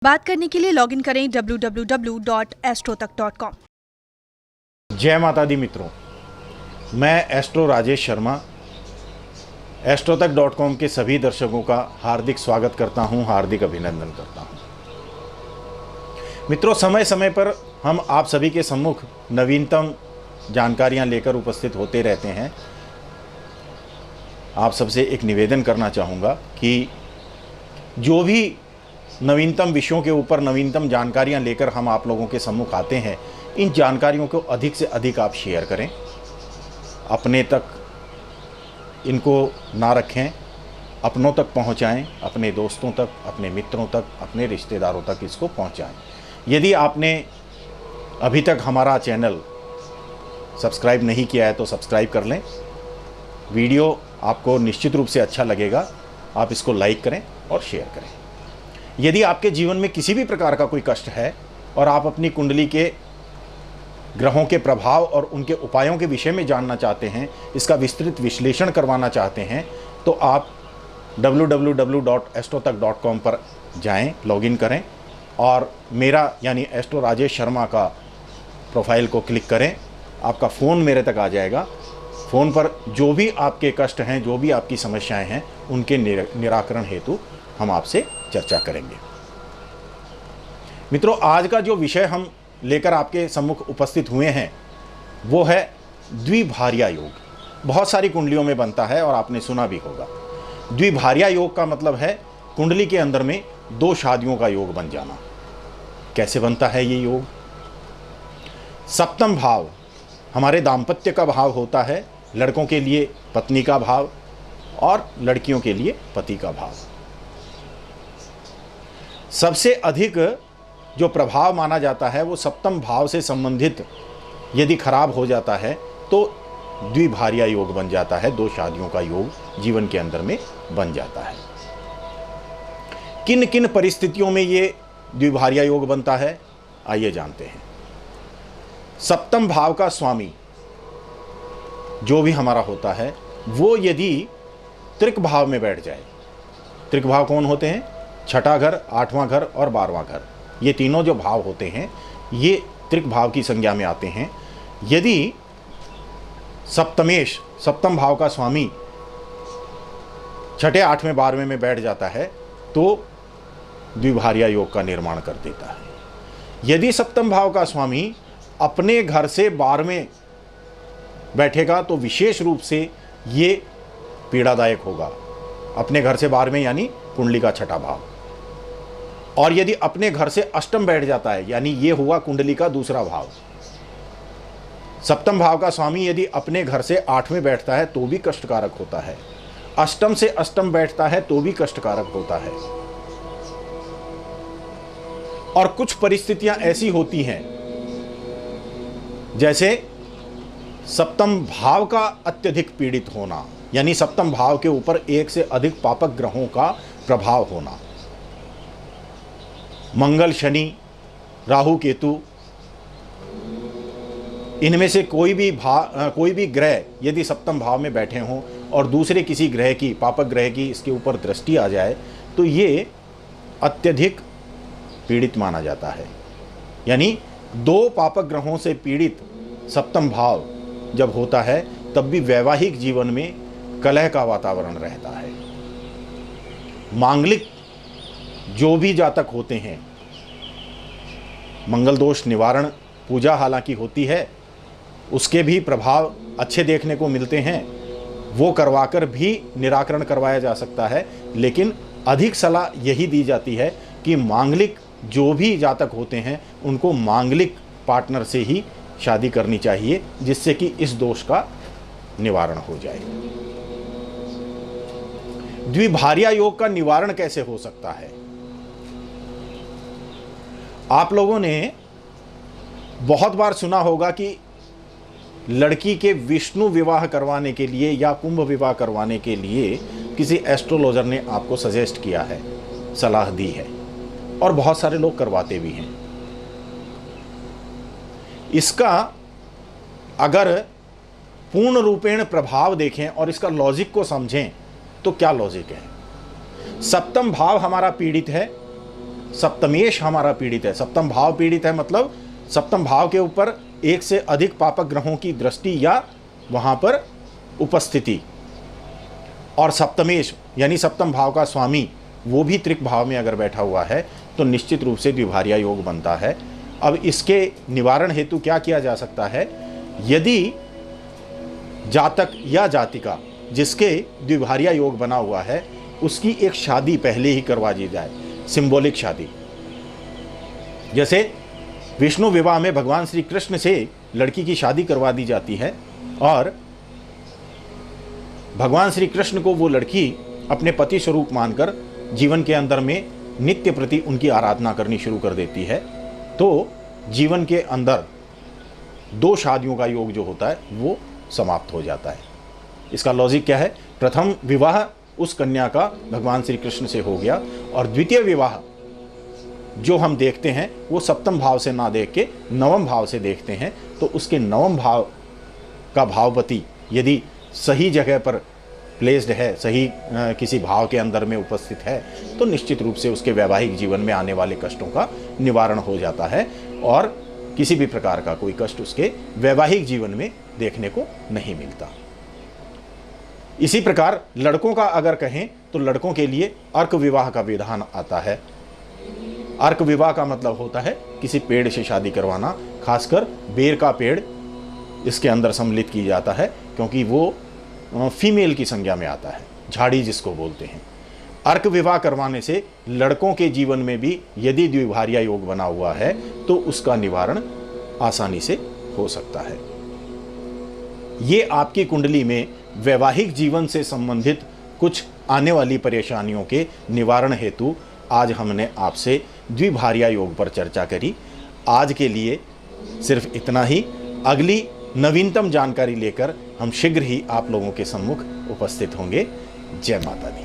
बात करने के लिए लॉगिन करें www.astrotak.com। जय माता दी मित्रों, मैं एस्ट्रो राजेश शर्मा astrotak.com के सभी दर्शकों का हार्दिक स्वागत करता हूं, हार्दिक अभिनंदन करता हूं। मित्रों, समय समय पर हम आप सभी के सम्मुख नवीनतम जानकारियां लेकर उपस्थित होते रहते हैं। आप सबसे एक निवेदन करना चाहूँगा कि जो भी नवीनतम विषयों के ऊपर नवीनतम जानकारियां लेकर हम आप लोगों के सम्मुख आते हैं, इन जानकारियों को अधिक से अधिक आप शेयर करें, अपने तक इनको ना रखें, अपनों तक पहुंचाएं, अपने दोस्तों तक, अपने मित्रों तक, अपने रिश्तेदारों तक इसको पहुंचाएं। यदि आपने अभी तक हमारा चैनल सब्सक्राइब नहीं किया है तो सब्सक्राइब कर लें। वीडियो आपको निश्चित रूप से अच्छा लगेगा, आप इसको लाइक करें और शेयर करें। यदि आपके जीवन में किसी भी प्रकार का कोई कष्ट है और आप अपनी कुंडली के ग्रहों के प्रभाव और उनके उपायों के विषय में जानना चाहते हैं, इसका विस्तृत विश्लेषण करवाना चाहते हैं, तो आप www.astrotak.com पर जाएं, लॉगिन करें और मेरा यानी एस्ट्रो राजेश शर्मा का प्रोफाइल को क्लिक करें। आपका फ़ोन मेरे तक आ जाएगा। फ़ोन पर जो भी आपके कष्ट हैं, जो भी आपकी समस्याएं हैं, उनके निराकरण हेतु हम आपसे चर्चा करेंगे। मित्रों, आज का जो विषय हम लेकर आपके सम्मुख उपस्थित हुए हैं वो है द्विभार्या योग। बहुत सारी कुंडलियों में बनता है और आपने सुना भी होगा। द्विभार्या योग का मतलब है कुंडली के अंदर में दो शादियों का योग बन जाना। कैसे बनता है ये योग? सप्तम भाव हमारे दाम्पत्य का भाव होता है, लड़कों के लिए पत्नी का भाव और लड़कियों के लिए पति का भाव। सबसे अधिक जो प्रभाव माना जाता है वो सप्तम भाव से संबंधित यदि खराब हो जाता है तो द्विभार्या योग बन जाता है, दो शादियों का योग जीवन के अंदर में बन जाता है। किन किन परिस्थितियों में ये द्विभार्या योग बनता है, आइए जानते हैं। सप्तम भाव का स्वामी जो भी हमारा होता है वो यदि त्रिक भाव में बैठ जाए। त्रिक भाव कौन होते हैं? छठा घर, आठवां घर और 12वां घर। ये तीनों जो भाव होते हैं ये त्रिक भाव की संज्ञा में आते हैं। यदि सप्तमेश, सप्तम भाव का स्वामी छठे, आठवें, 12वें में बैठ जाता है तो द्विभार्या योग का निर्माण कर देता है। यदि सप्तम भाव का स्वामी अपने घर से 12वें बैठेगा तो विशेष रूप से ये पीड़ादायक होगा। अपने घर से 12वें यानी कुंडली का छठा भाव। और यदि अपने घर से अष्टम बैठ जाता है यानी ये हुआ कुंडली का दूसरा भाव। सप्तम भाव का स्वामी यदि अपने घर से 8वें बैठता है तो भी कष्टकारक होता है। अष्टम से अष्टम बैठता है तो भी कष्टकारक होता है। और कुछ परिस्थितियां ऐसी होती हैं जैसे सप्तम भाव का अत्यधिक पीड़ित होना, यानी सप्तम भाव के ऊपर एक से अधिक पापक ग्रहों का प्रभाव होना। मंगल, शनि, राहु, केतु, इनमें से कोई भी ग्रह यदि सप्तम भाव में बैठे हों और दूसरे किसी ग्रह की, पापक ग्रह की इसके ऊपर दृष्टि आ जाए तो ये अत्यधिक पीड़ित माना जाता है। यानी दो पापक ग्रहों से पीड़ित सप्तम भाव जब होता है तब भी वैवाहिक जीवन में कलह का वातावरण रहता है। मांगलिक जो भी जातक होते हैं, मंगल दोष निवारण पूजा हालांकि होती है, उसके भी प्रभाव अच्छे देखने को मिलते हैं, वो करवाकर भी निराकरण करवाया जा सकता है। लेकिन अधिक सलाह यही दी जाती है कि मांगलिक जो भी जातक होते हैं उनको मांगलिक पार्टनर से ही शादी करनी चाहिए, जिससे कि इस दोष का निवारण हो जाए। द्विभार्या योग का निवारण कैसे हो सकता है? आप लोगों ने बहुत बार सुना होगा कि लड़की के विष्णु विवाह करवाने के लिए या कुंभ विवाह करवाने के लिए किसी एस्ट्रोलॉजर ने आपको सजेस्ट किया है, सलाह दी है, और बहुत सारे लोग करवाते भी हैं। इसका अगर पूर्ण रूपेण प्रभाव देखें और इसका लॉजिक को समझें तो क्या लॉजिक है? सप्तम भाव हमारा पीड़ित है सप्तमेश हमारा पीड़ित है। सप्तम भाव पीड़ित है मतलब सप्तम भाव के ऊपर एक से अधिक पापक ग्रहों की दृष्टि या वहाँ पर उपस्थिति, और सप्तमेश यानी सप्तम भाव का स्वामी वो भी त्रिक भाव में अगर बैठा हुआ है तो निश्चित रूप से द्विभार्या योग बनता है। अब इसके निवारण हेतु क्या किया जा सकता है? यदि जातक या जातिका जिसके द्विभार्या योग बना हुआ है उसकी एक शादी पहले ही करवा दी जाए, सिंबॉलिक शादी। जैसे विष्णु विवाह में भगवान श्री कृष्ण से लड़की की शादी करवा दी जाती है और भगवान श्री कृष्ण को वो लड़की अपने पति स्वरूप मानकर जीवन के अंदर में नित्य प्रति उनकी आराधना करनी शुरू कर देती है, तो जीवन के अंदर दो शादियों का योग जो होता है वो समाप्त हो जाता है। इसका लॉजिक क्या है? प्रथम विवाह उस कन्या का भगवान श्री कृष्ण से हो गया और द्वितीय विवाह जो हम देखते हैं वो सप्तम भाव से ना देख के नवम भाव से देखते हैं, तो उसके नवम भाव का भावपति यदि सही जगह पर प्लेस्ड है, सही किसी भाव के अंदर में उपस्थित है, तो निश्चित रूप से उसके वैवाहिक जीवन में आने वाले कष्टों का निवारण हो जाता है और किसी भी प्रकार का कोई कष्ट उसके वैवाहिक जीवन में देखने को नहीं मिलता। इसी प्रकार लड़कों का अगर कहें तो लड़कों के लिए अर्क विवाह का विधान आता है। अर्क विवाह का मतलब होता है किसी पेड़ से शादी करवाना, खासकर बेर का पेड़ इसके अंदर सम्मिलित की जाता है क्योंकि वो फीमेल की संज्ञा में आता है, झाड़ी जिसको बोलते हैं। अर्क विवाह करवाने से लड़कों के जीवन में भी यदि द्विभार्या योग बना हुआ है तो उसका निवारण आसानी से हो सकता है। ये आपकी कुंडली में वैवाहिक जीवन से संबंधित कुछ आने वाली परेशानियों के निवारण हेतु आज हमने आपसे द्विभार्या योग पर चर्चा करी। आज के लिए सिर्फ इतना ही। अगली नवीनतम जानकारी लेकर हम शीघ्र ही आप लोगों के सम्मुख उपस्थित होंगे। जय माता दी।